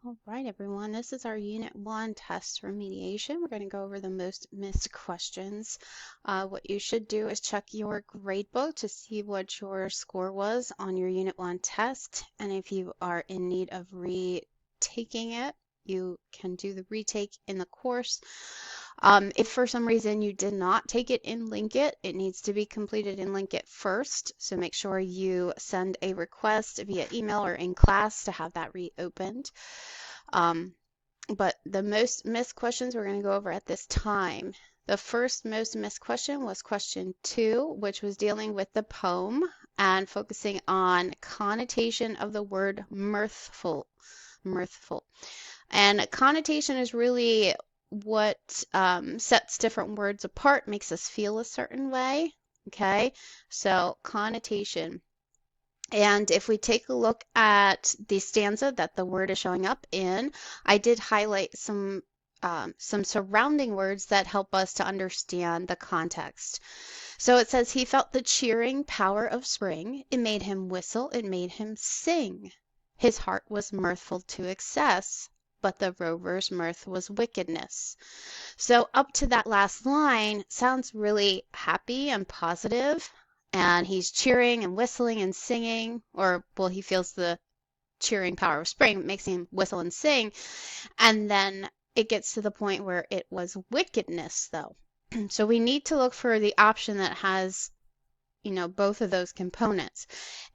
All right, everyone, this is our Unit 1 test remediation. We're going to go over the most missed questions. What you should do is check your gradebook to see what your score was on your Unit 1 test. And if you are in need of retaking it, you can do the retake in the course. If for some reason you did not take it in Linkit, it needs to be completed in Linkit first. So make sure you send a request via email or in class to have that reopened. But the most missed questions we're going to go over at this time. The first most missed question was question 2, which was dealing with the poem and focusing on connotation of the word mirthful. Mirthful. And connotation is really what sets different words apart, makes us feel a certain way. Okay, so connotation. And if we take a look at the stanza that the word is showing up in, I did highlight some surrounding words that help us to understand the context. So it says, he felt the cheering power of spring. It made him whistle. It made him sing. His heart was mirthful to excess, but the rover's mirth was wickedness. So up to that last line sounds really happy and positive. And he's cheering and whistling and singing, or, well, he feels the cheering power of spring, makes him whistle and sing. And then it gets to the point where it was wickedness, though. So we need to look for the option that has, both of those components.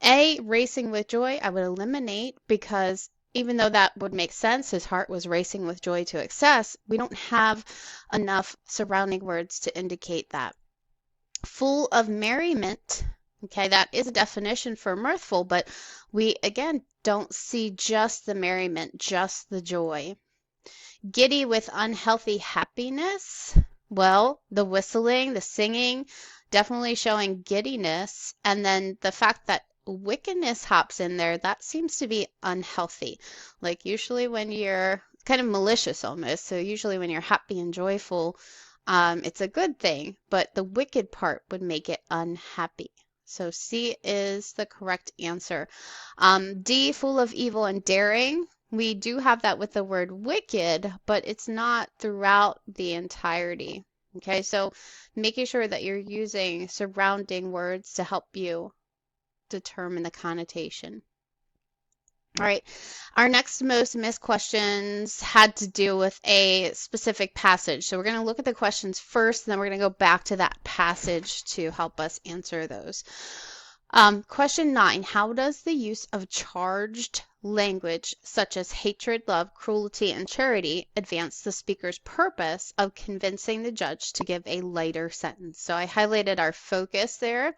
A, racing with joy, I would eliminate, because even though that would make sense, his heart was racing with joy to excess, we don't have enough surrounding words to indicate that. Full of merriment, okay, that is a definition for mirthful, but we again don't see just the merriment, just the joy. Giddy with unhealthy happiness, well, the whistling, the singing, definitely showing giddiness, and then the fact that wickedness hops in there, that seems to be unhealthy. Like usually when you're kind of malicious almost, so usually when you're happy and joyful, it's a good thing, but the wicked part would make it unhappy. So C is the correct answer. D, full of evil and daring. We do have that with the word wicked, but it's not throughout the entirety. Okay, so making sure that you're using surrounding words to help you determine the connotation. All right, our next most missed questions had to do with a specific passage. So we're going to look at the questions first, and then we're going to go back to that passage to help us answer those. Question 9, how does the use of charged language such as hatred, love, cruelty, and charity advance the speaker's purpose of convincing the judge to give a lighter sentence? So I highlighted our focus there.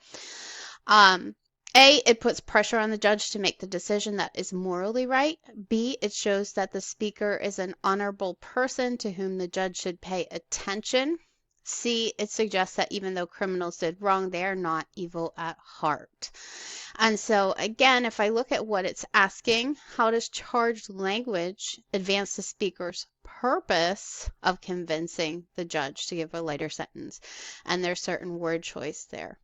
A, it puts pressure on the judge to make the decision that is morally right. B, it shows that the speaker is an honorable person to whom the judge should pay attention. C, it suggests that even though criminals did wrong, they are not evil at heart. And so again, if I look at what it's asking, how does charged language advance the speaker's purpose of convincing the judge to give a lighter sentence? And there's certain word choice there.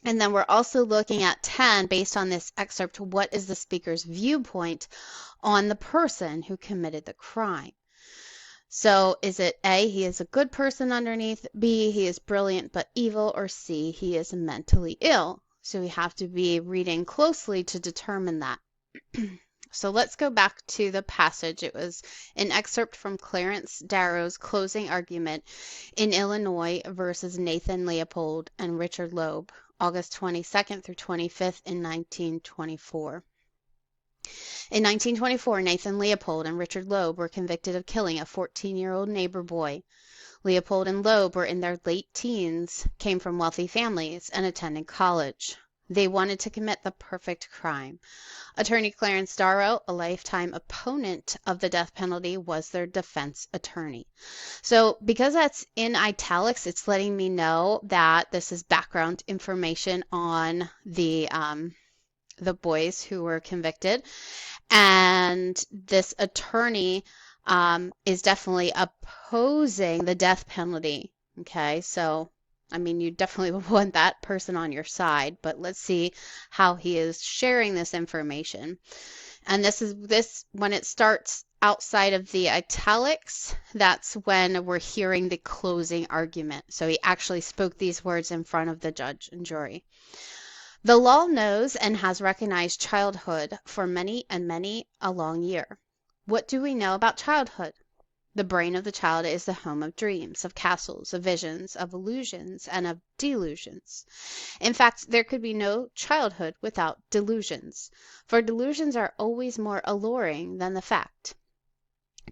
And then we're also looking at 10, based on this excerpt, what is the speaker's viewpoint on the person who committed the crime? So is it A, he is a good person underneath, B, he is brilliant but evil, or C, he is mentally ill? So we have to be reading closely to determine that. So let's go back to the passage. It was an excerpt from Clarence Darrow's closing argument in Illinois versus Nathan Leopold and Richard Loeb, August 22nd through 25th in 1924. In 1924, Nathan Leopold and Richard Loeb were convicted of killing a 14-year-old neighbor boy. Leopold and Loeb were in their late teens, came from wealthy families, and attended college. They wanted to commit the perfect crime. Attorney Clarence Darrow, a lifetime opponent of the death penalty, was their defense attorney. So because that's in italics, it's letting me know that this is background information on the boys who were convicted. And this attorney is definitely opposing the death penalty. Okay, so I mean, you definitely want that person on your side, but let's see how he is sharing this information. And this when it starts outside of the italics, that's when we're hearing the closing argument. So he actually spoke these words in front of the judge and jury. The law knows and has recognized childhood for many and many a long year. What do we know about childhood? The brain of the child is the home of dreams, of castles, of visions, of illusions, and of delusions. In fact, there could be no childhood without delusions, for delusions are always more alluring than the fact.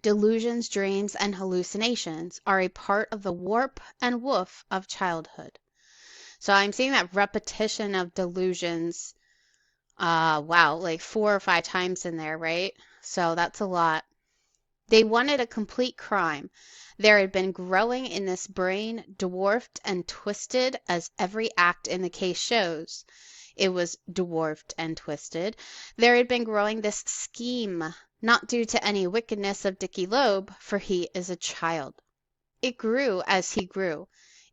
Delusions, dreams, and hallucinations are a part of the warp and woof of childhood. So I'm seeing that repetition of delusions, wow, like 4 or 5 times in there, right? So that's a lot. They wanted a complete crime. There had been growing in this brain, dwarfed and twisted as every act in the case shows. It was dwarfed and twisted. There had been growing this scheme, not due to any wickedness of Dicky Loeb, for he is a child. It grew as he grew.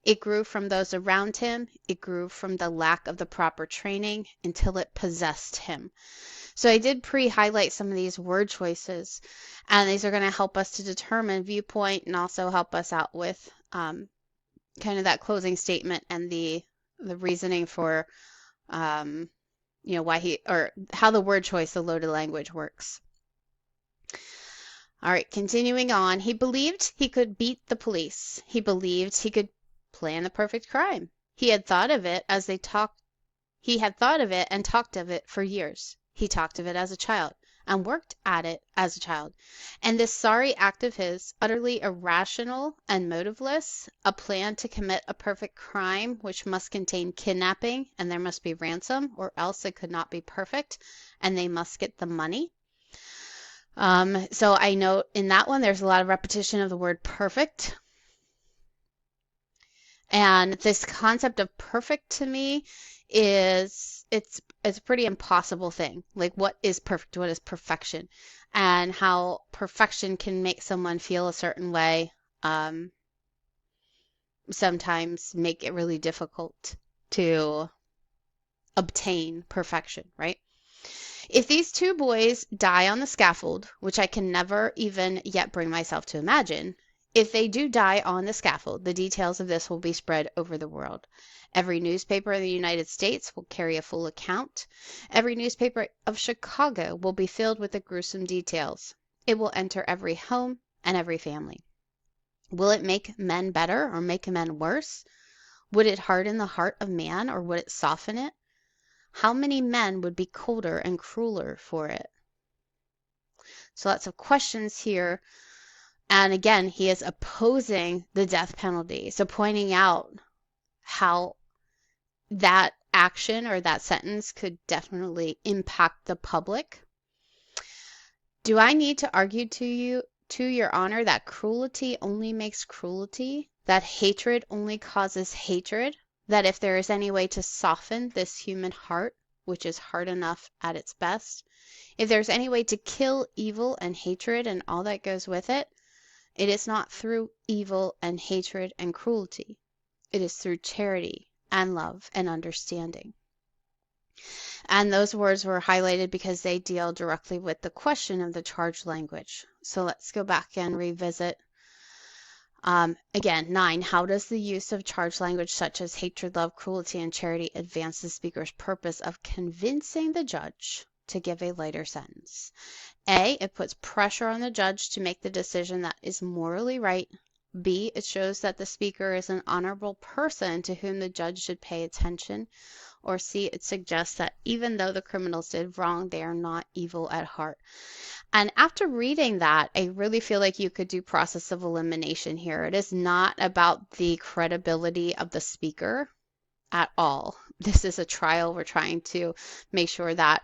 It grew from those around him. It grew from the lack of the proper training until it possessed him. So I did pre-highlight some of these word choices, and these are going to help us to determine viewpoint and also help us out with kind of that closing statement and the reasoning for why he or how the word choice, the loaded language works. All right, continuing on. He believed he could beat the police. He believed he could plan the perfect crime. He had thought of it as they talked. He had thought of it and talked of it for years. He talked of it as a child and worked at it as a child. And this sorry act of his, utterly irrational and motiveless, a plan to commit a perfect crime which must contain kidnapping and there must be ransom, or else it could not be perfect, and they must get the money. So I note in that one there's a lot of repetition of the word perfect. And this concept of perfect to me is it's a pretty impossible thing. Like, what is perfect? What is perfection? And how perfection can make someone feel a certain way, sometimes make it really difficult to obtain perfection, right? If these two boys die on the scaffold, which I can never even yet bring myself to imagine, if they do die on the scaffold, the details of this will be spread over the world. Every newspaper in the United States will carry a full account. Every newspaper of Chicago will be filled with the gruesome details. It will enter every home and every family. Will it make men better or make men worse? Would it harden the heart of man or would it soften it? How many men would be colder and crueler for it? So lots of questions here. And again, he is opposing the death penalty. So pointing out how that action or that sentence could definitely impact the public. Do I need to argue to your honor, that cruelty only makes cruelty, that hatred only causes hatred, that if there is any way to soften this human heart, which is hard enough at its best, if there's any way to kill evil and hatred and all that goes with it, it is not through evil and hatred and cruelty. It is through charity and love and understanding. And those words were highlighted because they deal directly with the question of the charged language. So let's go back and revisit. Again, 9, how does the use of charged language such as hatred, love, cruelty, and charity advance the speaker's purpose of convincing the judge to give a lighter sentence? A, it puts pressure on the judge to make the decision that is morally right. B, it shows that the speaker is an honorable person to whom the judge should pay attention. Or C, it suggests that even though the criminals did wrong, they are not evil at heart. And after reading that, I really feel like you could do process of elimination here. It is not about the credibility of the speaker at all. This is a trial. We're trying to make sure that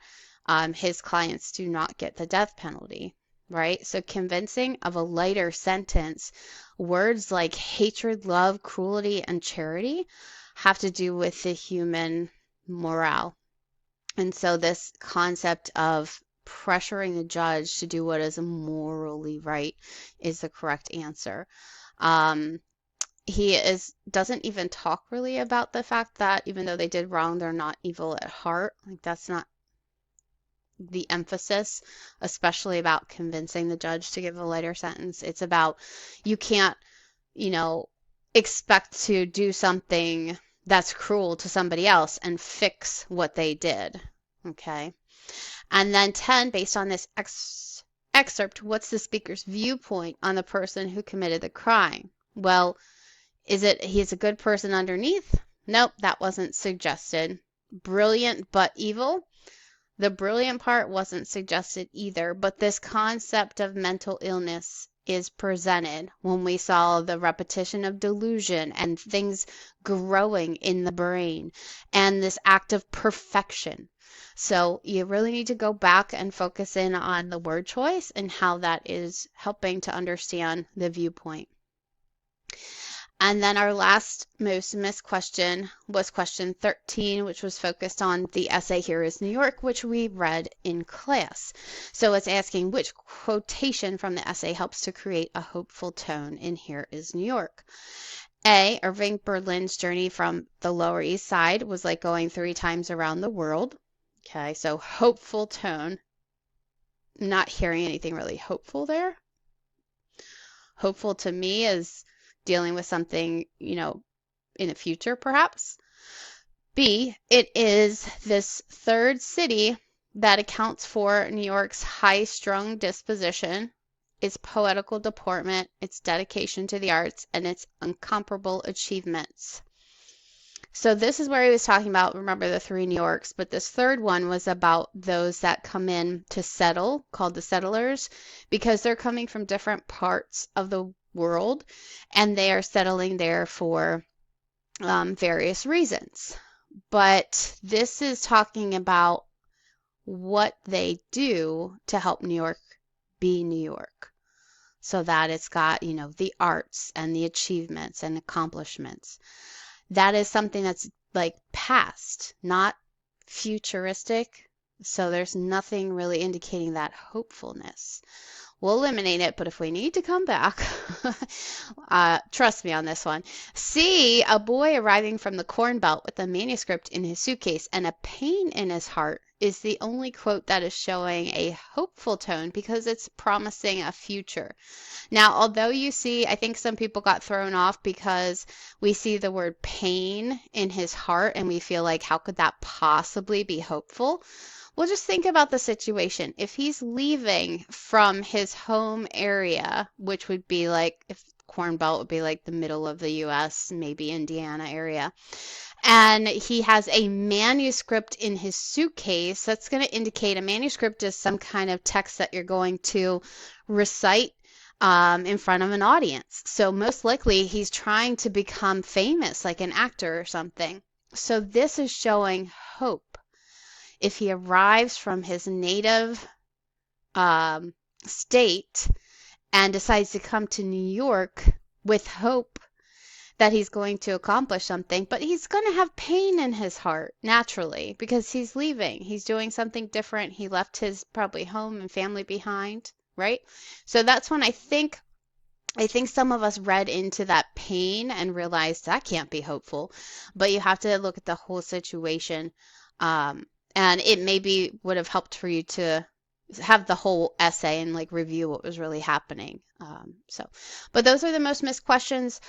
his clients do not get the death penalty, right? So convincing of a lighter sentence, words like hatred, love, cruelty, and charity have to do with the human morale. And so this concept of pressuring the judge to do what is morally right is the correct answer. He doesn't even talk really about the fact that even though they did wrong, they're not evil at heart. Like, that's not the emphasis, especially about convincing the judge to give a lighter sentence. It's about you can't, you know, expect to do something that's cruel to somebody else and fix what they did. Okay. And then 10, based on this excerpt, what's the speaker's viewpoint on the person who committed the crime? Well, is it he's a good person underneath? Nope, that wasn't suggested. Brilliant but evil? The brilliant part wasn't suggested either, but this concept of mental illness is presented when we saw the repetition of delusion and things growing in the brain and this act of perfection. So you really need to go back and focus in on the word choice and how that is helping to understand the viewpoint. And then our last most missed question was question 13, which was focused on the essay Here is New York, which we read in class. So it's asking which quotation from the essay helps to create a hopeful tone in Here is New York. A, Irving Berlin's journey from the Lower East Side was like going 3 times around the world. Okay, so hopeful tone. Not hearing anything really hopeful there. Hopeful to me is dealing with something, in the future, perhaps. B, it is this third city that accounts for New York's high-strung disposition, its poetical deportment, its dedication to the arts, and its incomparable achievements. So this is where he was talking about, remember the 3 New Yorks, but this third one was about those that come in to settle, called the settlers, because they're coming from different parts of the world and they are settling there for various reasons. But this is talking about what they do to help New York be New York. So that it's got, the arts and the achievements and accomplishments. That is something that's like past, not futuristic. So there's nothing really indicating that hopefulness. We'll eliminate it, but if we need to come back, trust me on this one. C, a boy arriving from the Corn Belt with a manuscript in his suitcase and a pain in his heart is the only quote that is showing a hopeful tone because it's promising a future. Now, although you see, I think some people got thrown off because we see the word pain in his heart and we feel like, how could that possibly be hopeful? Well, just think about the situation. If he's leaving from his home area, which would be like, if Corn Belt would be like the middle of the U.S., maybe Indiana area, and he has a manuscript in his suitcase, that's going to indicate a manuscript is some kind of text that you're going to recite in front of an audience. So most likely he's trying to become famous, like an actor or something. So this is showing hope. If he arrives from his native state and decides to come to New York with hope that he's going to accomplish something, but he's going to have pain in his heart naturally because he's leaving. He's doing something different. He left his probably home and family behind, right? So that's when I think some of us read into that pain and realized that can't be hopeful, but you have to look at the whole situation. And it maybe would have helped for you to have the whole essay and like review what was really happening. But those are the most missed questions.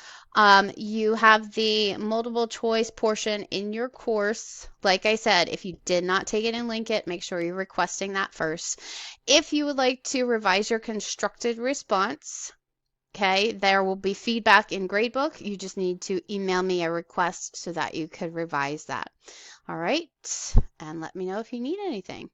You have the multiple choice portion in your course. Like I said, if you did not take it and link it, make sure you're requesting that first. If you would like to revise your constructed response, okay, there will be feedback in gradebook. You just need to email me a request so that you could revise that. All right, and let me know if you need anything.